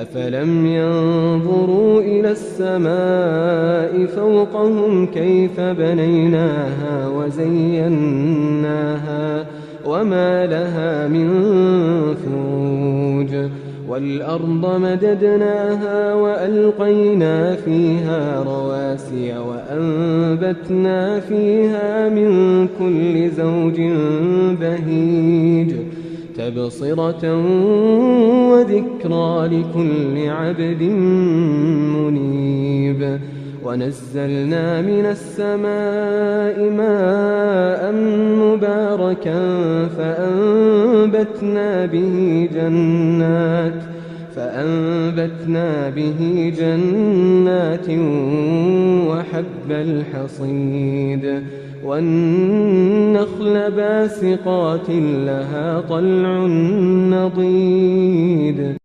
أفلم ينظروا إلى السماء فوقهم كيف بنيناها وزيناها وما لها من فروج والأرض مددناها وألقينا فيها رواسي وأنبتنا فيها من كل زوج بهيج تبصرة وذكرى لكل عبد منيب ونزلنا من السماء ماء مباركا فأنبتنا به جنات وحب الحصيد والنخل باسقات لها طلع نضيد